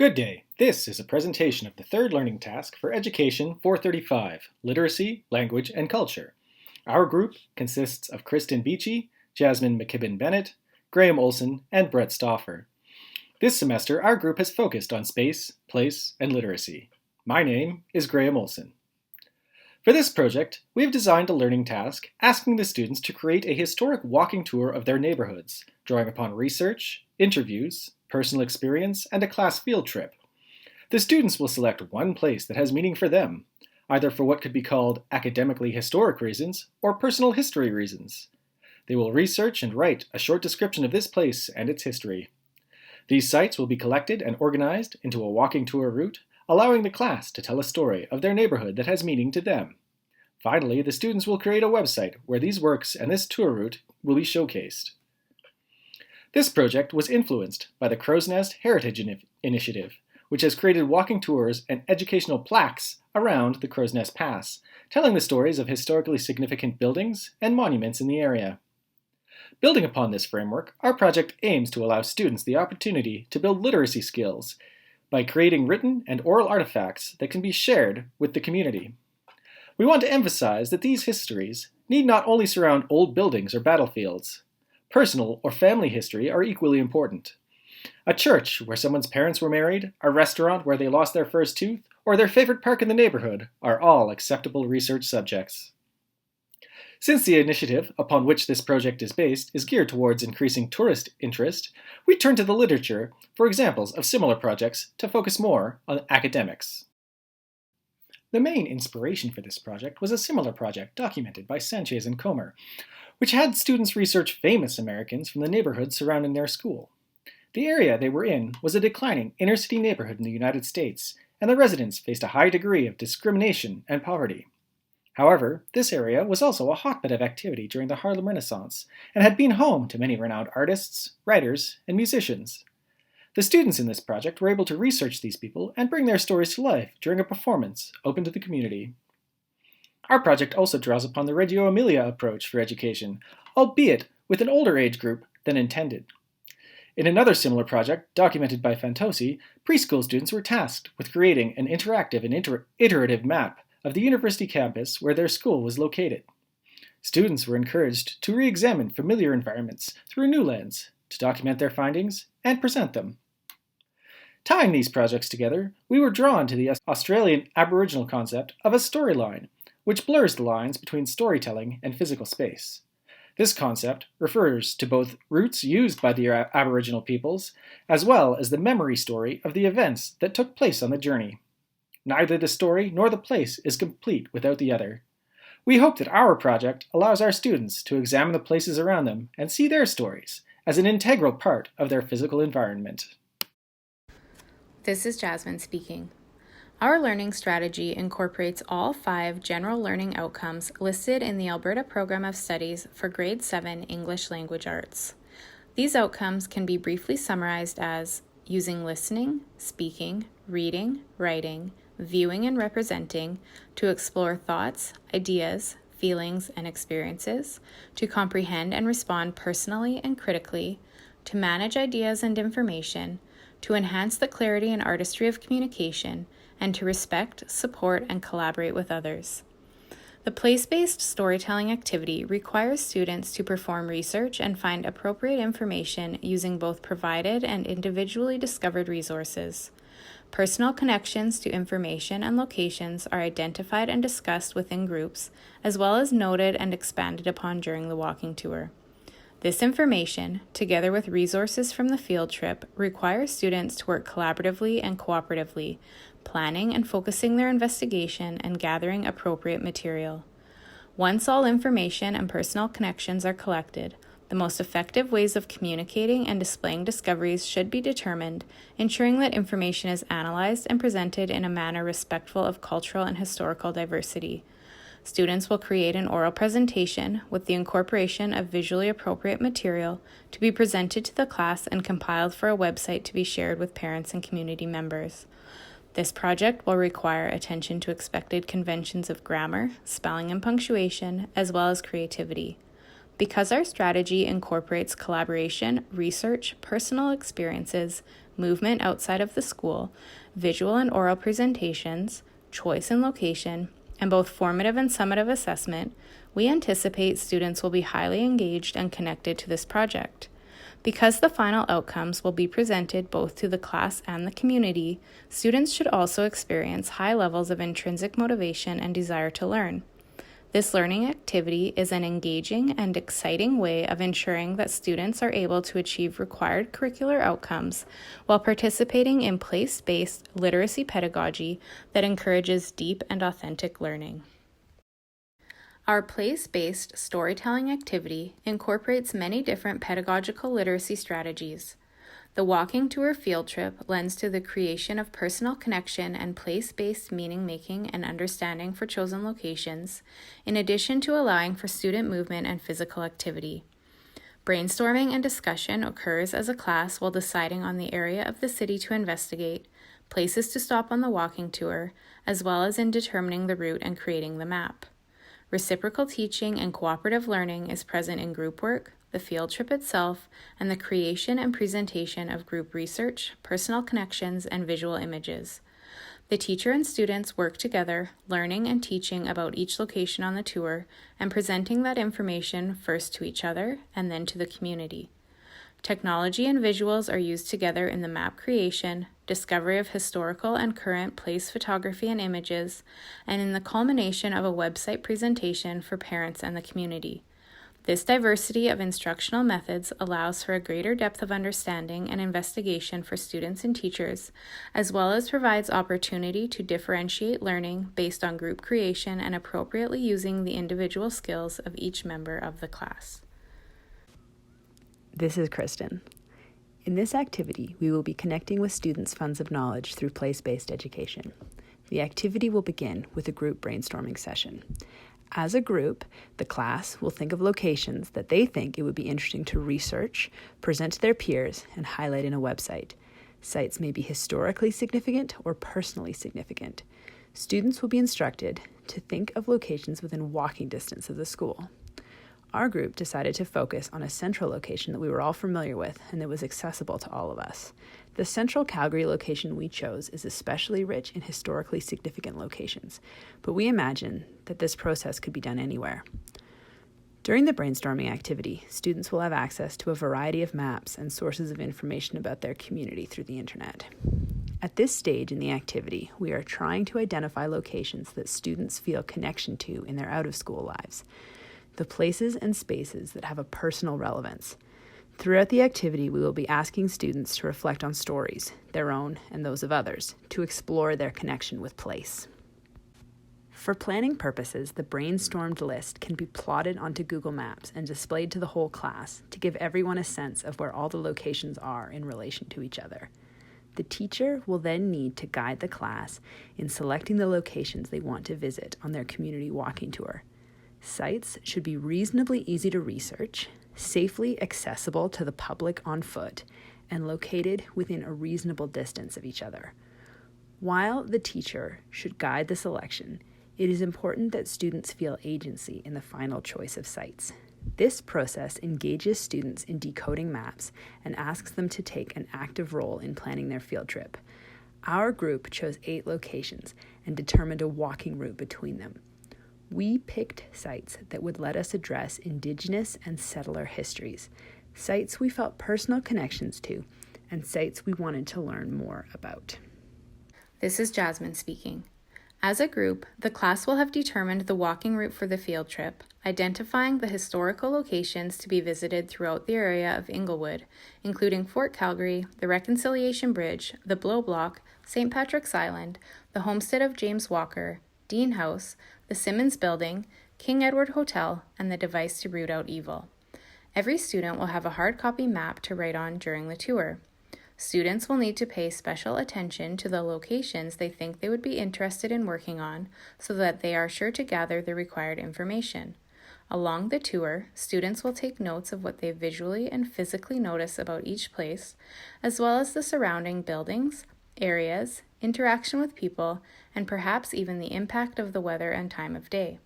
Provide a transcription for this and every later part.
Good day. This is a presentation of the third learning task for Education 435, Literacy, Language, and Culture. Our group consists of Kristen Beachy, Jasmine McKibben-Bennett, Graham Olson, and Brett Stauffer. This semester, our group has focused on space, place, and literacy. My name is Graham Olson. For this project, we have designed a learning task asking the students to create a historic walking tour of their neighborhoods, drawing upon research, interviews, personal experience, and a class field trip. The students will select one place that has meaning for them, either for what could be called academically historic reasons or personal history reasons. They will research and write a short description of this place and its history. These sites will be collected and organized into a walking tour route, allowing the class to tell a story of their neighborhood that has meaning to them. Finally, the students will create a website where these works and this tour route will be showcased. This project was influenced by the Crow's Nest Heritage Initiative, which has created walking tours and educational plaques around the Crow's Nest Pass, telling the stories of historically significant buildings and monuments in the area. Building upon this framework, our project aims to allow students the opportunity to build literacy skills by creating written and oral artifacts that can be shared with the community. We want to emphasize that these histories need not only surround old buildings or battlefields. Personal or family history are equally important. A church where someone's parents were married, a restaurant where they lost their first tooth, or their favorite park in the neighborhood are all acceptable research subjects. Since the initiative upon which this project is based is geared towards increasing tourist interest, we turn to the literature for examples of similar projects to focus more on academics. The main inspiration for this project was a similar project documented by Sanchez and Comer, which had students research famous Americans from the neighborhood surrounding their school. The area they were in was a declining inner-city neighborhood in the United States, and the residents faced a high degree of discrimination and poverty. However, this area was also a hotbed of activity during the Harlem Renaissance, and had been home to many renowned artists, writers, and musicians. The students in this project were able to research these people and bring their stories to life during a performance open to the community. Our project also draws upon the Reggio Emilia approach for education, albeit with an older age group than intended. In another similar project, documented by Fantozzi, preschool students were tasked with creating an interactive and iterative map of the university campus where their school was located. Students were encouraged to re-examine familiar environments through a new lens, to document their findings, and present them. Tying these projects together, we were drawn to the Australian Aboriginal concept of a storyline, which blurs the lines between storytelling and physical space. This concept refers to both routes used by the Aboriginal peoples, as well as the memory story of the events that took place on the journey. Neither the story nor the place is complete without the other. We hope that our project allows our students to examine the places around them and see their stories as an integral part of their physical environment. This is Jasmine speaking. Our learning strategy incorporates all 5 general learning outcomes listed in the Alberta Program of Studies for Grade 7 English Language Arts. These outcomes can be briefly summarized as using listening, speaking, reading, writing, viewing, and representing to explore thoughts, ideas, feelings, and experiences, to comprehend and respond personally and critically, to manage ideas and information, to enhance the clarity and artistry of communication, and to respect, support, and collaborate with others. The place-based storytelling activity requires students to perform research and find appropriate information using both provided and individually discovered resources. Personal connections to information and locations are identified and discussed within groups, as well as noted and expanded upon during the walking tour. This information, together with resources from the field trip, requires students to work collaboratively and cooperatively, planning and focusing their investigation and gathering appropriate material. Once all information and personal connections are collected, the most effective ways of communicating and displaying discoveries should be determined, ensuring that information is analyzed and presented in a manner respectful of cultural and historical diversity. Students will create an oral presentation with the incorporation of visually appropriate material to be presented to the class and compiled for a website to be shared with parents and community members. This project will require attention to expected conventions of grammar, spelling, and punctuation, as well as creativity. Because our strategy incorporates collaboration, research, personal experiences, movement outside of the school, visual and oral presentations, choice and location, and both formative and summative assessment, we anticipate students will be highly engaged and connected to this project. Because the final outcomes will be presented both to the class and the community, students should also experience high levels of intrinsic motivation and desire to learn. This learning activity is an engaging and exciting way of ensuring that students are able to achieve required curricular outcomes while participating in place-based literacy pedagogy that encourages deep and authentic learning. Our place-based storytelling activity incorporates many different pedagogical literacy strategies. The walking tour field trip lends to the creation of personal connection and place-based meaning-making and understanding for chosen locations, in addition to allowing for student movement and physical activity. Brainstorming and discussion occurs as a class while deciding on the area of the city to investigate, places to stop on the walking tour, as well as in determining the route and creating the map. Reciprocal teaching and cooperative learning is present in group work, the field trip itself, and the creation and presentation of group research, personal connections, and visual images. The teacher and students work together, learning and teaching about each location on the tour, and presenting that information first to each other and then to the community. Technology and visuals are used together in the map creation, discovery of historical and current place photography and images, and in the culmination of a website presentation for parents and the community. This diversity of instructional methods allows for a greater depth of understanding and investigation for students and teachers, as well as provides opportunity to differentiate learning based on group creation and appropriately using the individual skills of each member of the class. This is Kristen. In this activity, we will be connecting with students' funds of knowledge through place-based education. The activity will begin with a group brainstorming session. As a group, the class will think of locations that they think it would be interesting to research, present to their peers, and highlight in a website. Sites may be historically significant or personally significant. Students will be instructed to think of locations within walking distance of the school. Our group decided to focus on a central location that we were all familiar with and that was accessible to all of us. The central Calgary location we chose is especially rich in historically significant locations, but we imagine that this process could be done anywhere. During the brainstorming activity, students will have access to a variety of maps and sources of information about their community through the internet. At this stage in the activity, we are trying to identify locations that students feel connection to in their out-of-school lives, the places and spaces that have a personal relevance. Throughout the activity, we will be asking students to reflect on stories, their own and those of others, to explore their connection with place. For planning purposes, the brainstormed list can be plotted onto Google Maps and displayed to the whole class to give everyone a sense of where all the locations are in relation to each other. The teacher will then need to guide the class in selecting the locations they want to visit on their community walking tour. Sites should be reasonably easy to research, safely accessible to the public on foot, and located within a reasonable distance of each other. While the teacher should guide the selection, it is important that students feel agency in the final choice of sites. This process engages students in decoding maps and asks them to take an active role in planning their field trip. Our group chose 8 locations and determined a walking route between them. We picked sites that would let us address Indigenous and settler histories, sites we felt personal connections to, and sites we wanted to learn more about. This is Jasmine speaking. As a group, the class will have determined the walking route for the field trip, identifying the historical locations to be visited throughout the area of Inglewood, including Fort Calgary, the Reconciliation Bridge, the Blow Block, St. Patrick's Island, the homestead of James Walker, Dean House, the Simmons Building, King Edward Hotel, and the device to root out evil. Every student will have a hard copy map to write on during the tour. Students will need to pay special attention to the locations they think they would be interested in working on so that they are sure to gather the required information. Along the tour, students will take notes of what they visually and physically notice about each place, as well as the surrounding buildings, areas, interaction with people, and perhaps even the impact of the weather and time of day.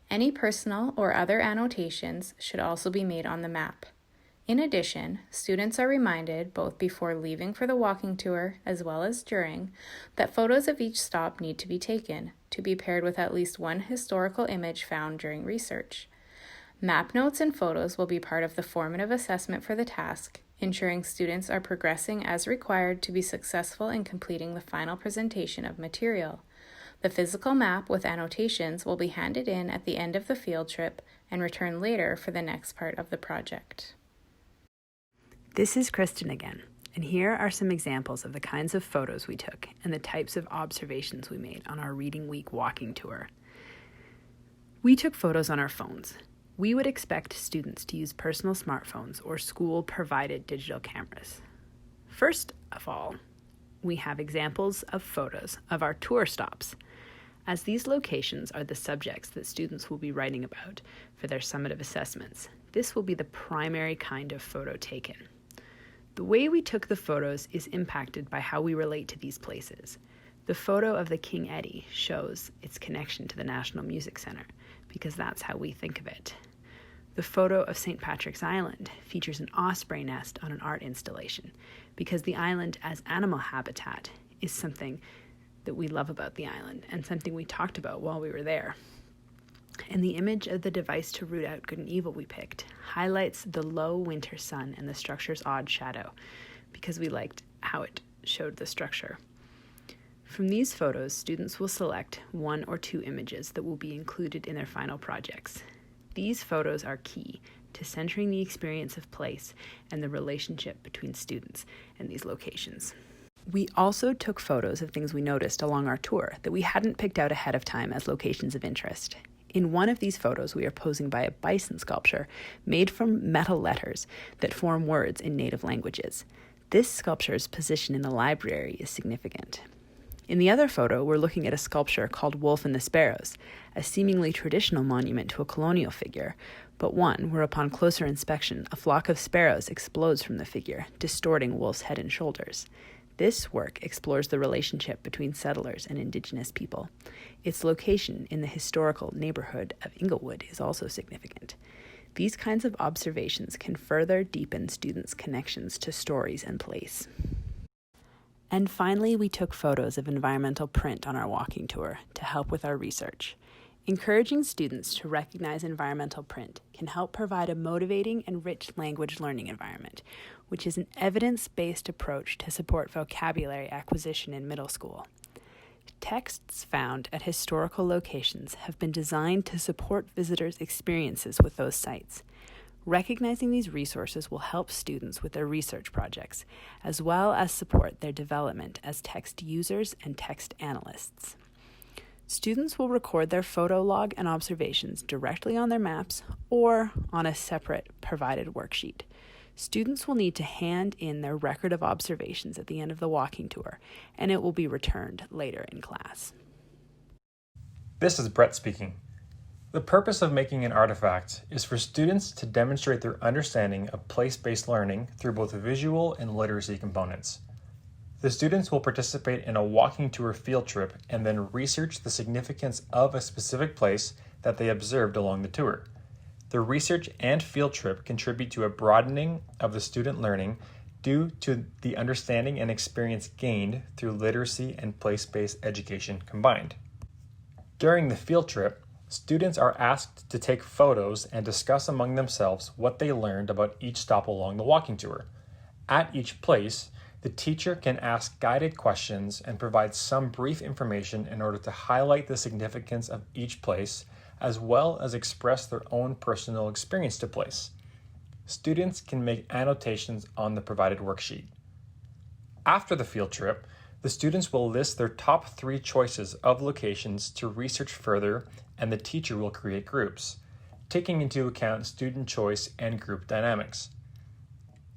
Any personal or other annotations should also be made on the map. In addition, students are reminded, both before leaving for the walking tour as well as during, that photos of each stop need to be taken, to be paired with at least one historical image found during research. Map notes and photos will be part of the formative assessment for the task, ensuring students are progressing as required to be successful in completing the final presentation of material. The physical map with annotations will be handed in at the end of the field trip and returned later for the next part of the project. This is Kristen again, and here are some examples of the kinds of photos we took and the types of observations we made on our Reading Week walking tour. We took photos on our phones. We would expect students to use personal smartphones or school-provided digital cameras. First of all, we have examples of photos of our tour stops, as these locations are the subjects that students will be writing about for their summative assessments. This will be the primary kind of photo taken. The way we took the photos is impacted by how we relate to these places. The photo of the King Eddie shows its connection to the National Music Centre, because that's how we think of it. The photo of St. Patrick's Island features an osprey nest on an art installation, because the island as animal habitat is something that we love about the island and something we talked about while we were there. And the image of the device to root out good and evil we picked highlights the low winter sun and the structure's odd shadow, because we liked how it showed the structure. From these photos, students will select one or two images that will be included in their final projects. These photos are key to centering the experience of place and the relationship between students and these locations. We also took photos of things we noticed along our tour that we hadn't picked out ahead of time as locations of interest. In one of these photos, we are posing by a bison sculpture made from metal letters that form words in native languages. This sculpture's position in the library is significant. In the other photo, we're looking at a sculpture called Wolf and the Sparrows, a seemingly traditional monument to a colonial figure, but one where upon closer inspection, a flock of sparrows explodes from the figure, distorting Wolf's head and shoulders. This work explores the relationship between settlers and Indigenous people. Its location in the historical neighborhood of Inglewood is also significant. These kinds of observations can further deepen students' connections to stories and place. And finally, we took photos of environmental print on our walking tour to help with our research. Encouraging students to recognize environmental print can help provide a motivating and rich language learning environment, which is an evidence-based approach to support vocabulary acquisition in middle school. Texts found at historical locations have been designed to support visitors' experiences with those sites. Recognizing these resources will help students with their research projects, as well as support their development as text users and text analysts. Students will record their photo log and observations directly on their maps or on a separate provided worksheet. Students will need to hand in their record of observations at the end of the walking tour, and it will be returned later in class. This is Brett speaking. The purpose of making an artifact is for students to demonstrate their understanding of place-based learning through both visual and literacy components. The students will participate in a walking tour field trip and then research the significance of a specific place that they observed along the tour. The research and field trip contribute to a broadening of the student learning due to the understanding and experience gained through literacy and place-based education combined. During the field trip, students are asked to take photos and discuss among themselves what they learned about each stop along the walking tour. At each place, the teacher can ask guided questions and provide some brief information in order to highlight the significance of each place, as well as express their own personal experience to place. Students can make annotations on the provided worksheet. After the field trip, the students will list their top 3 choices of locations to research further, and the teacher will create groups, taking into account student choice and group dynamics.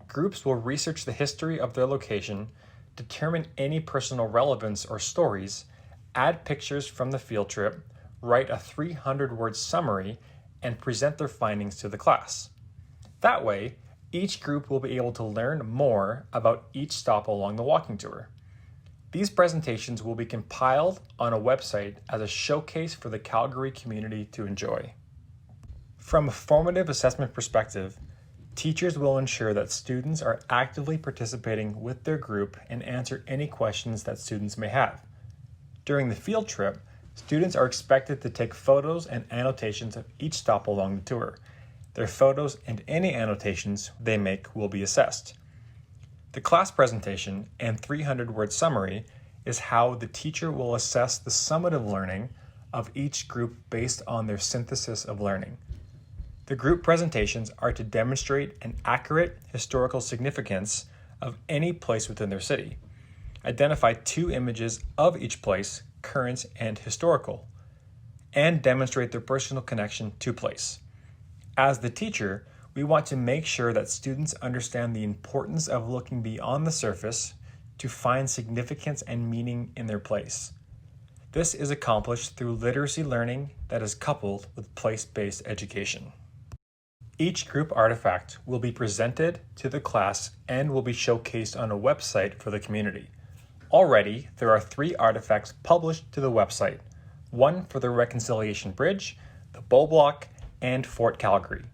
Groups will research the history of their location, determine any personal relevance or stories, add pictures from the field trip, write a 300-word summary, and present their findings to the class. That way, each group will be able to learn more about each stop along the walking tour. These presentations will be compiled on a website as a showcase for the Calgary community to enjoy. From a formative assessment perspective, Teachers will ensure that students are actively participating with their group and answer any questions that students may have. During the field trip, students are expected to take photos and annotations of each stop along the tour. Their photos and any annotations they make will be assessed. The class presentation and 300-word summary is how the teacher will assess the summative learning of each group based on their synthesis of learning. The group presentations are to demonstrate an accurate historical significance of any place within their city, identify 2 images of each place, current and historical, and demonstrate their personal connection to place. As the teacher, we want to make sure that students understand the importance of looking beyond the surface to find significance and meaning in their place. This is accomplished through literacy learning that is coupled with place-based education. Each group artifact will be presented to the class and will be showcased on a website for the community. Already, there are 3 artifacts published to the website, one for the Reconciliation Bridge, the Bull Block, and Fort Calgary.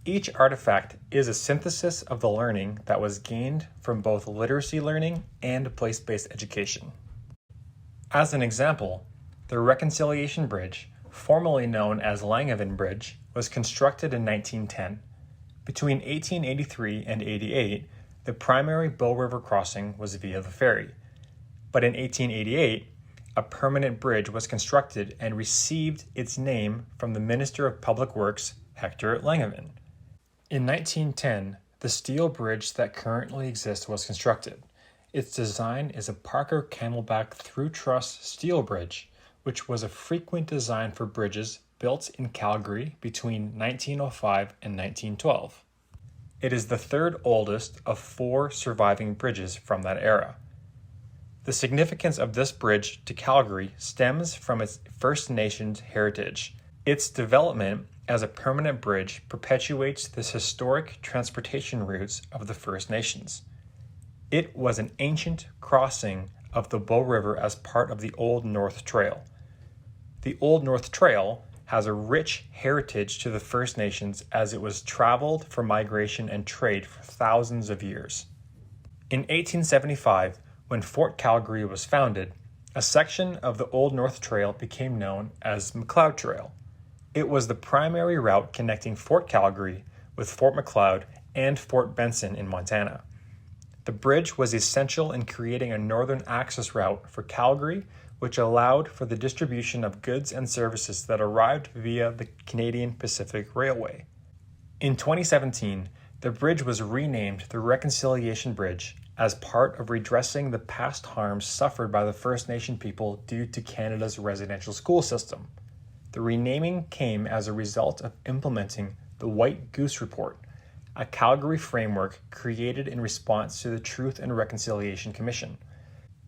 Each artifact is a synthesis of the learning that was gained from both literacy learning and place-based education. As an example, the Reconciliation Bridge, formerly known as Langevin Bridge, was constructed in 1910. Between 1883 and 88, the primary Bow River crossing was via the ferry. But in 1888, a permanent bridge was constructed and received its name from the Minister of Public Works, Hector Langevin. In 1910, the steel bridge that currently exists was constructed. Its design is a Parker Camelback through truss steel bridge, which was a frequent design for bridges built in Calgary between 1905 and 1912. It is the 3rd oldest of 4 surviving bridges from that era. The significance of this bridge to Calgary stems from its First Nations heritage. Its development as a permanent bridge perpetuates this historic transportation routes of the First Nations. It was an ancient crossing of the Bow River as part of the Old North Trail. The Old North Trail has a rich heritage to the First Nations as it was traveled for migration and trade for thousands of years. In 1875, when Fort Calgary was founded, a section of the Old North Trail became known as McLeod Trail. It was the primary route connecting Fort Calgary with Fort McLeod and Fort Benson in Montana. The bridge was essential in creating a northern access route for Calgary, which allowed for the distribution of goods and services that arrived via the Canadian Pacific Railway. In 2017, the bridge was renamed the Reconciliation Bridge as part of redressing the past harms suffered by the First Nation people due to Canada's residential school system. The renaming came as a result of implementing the White Goose Report, a Calgary framework created in response to the Truth and Reconciliation Commission.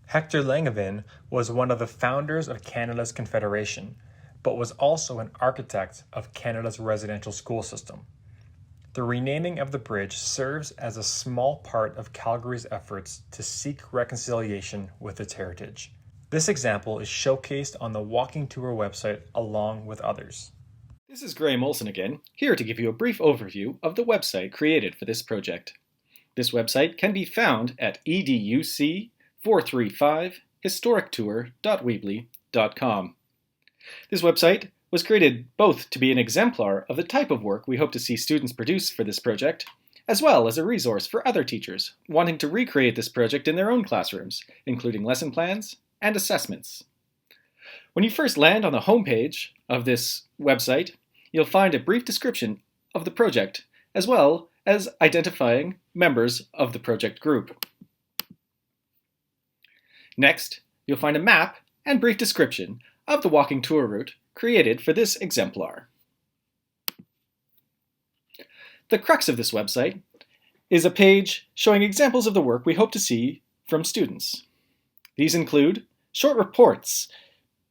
Hector Langevin was one of the founders of Canada's Confederation, but was also an architect of Canada's residential school system. The renaming of the bridge serves as a small part of Calgary's efforts to seek reconciliation with its heritage. This example is showcased on the Walking Tour website along with others. This is Graham Olson again, here to give you a brief overview of the website created for this project. This website can be found at educ435historictour.weebly.com. This website was created both to be an exemplar of the type of work we hope to see students produce for this project, as well as a resource for other teachers wanting to recreate this project in their own classrooms, including lesson plans and assessments. When you first land on the homepage of this website, you'll find a brief description of the project, as well as identifying members of the project group. Next, you'll find a map and brief description of the walking tour route created for this exemplar. The crux of this website is a page showing examples of the work we hope to see from students. These include short reports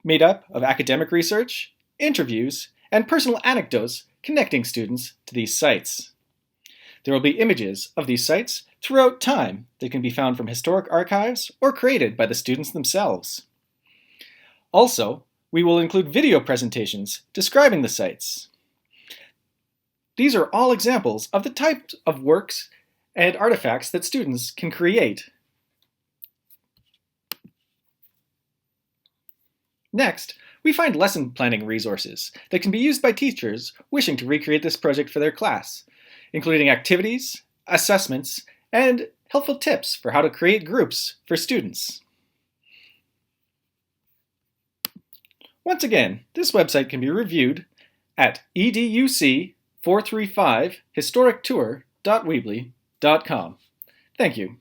made up of academic research, interviews, and personal anecdotes connecting students to these sites. There will be images of these sites throughout time that can be found from historic archives or created by the students themselves. Also, we will include video presentations describing the sites. These are all examples of the types of works and artifacts that students can create. Next, we find lesson planning resources that can be used by teachers wishing to recreate this project for their class, including activities, assessments, and helpful tips for how to create groups for students. Once again, this website can be reviewed at educ435historictour.weebly.com. Thank you.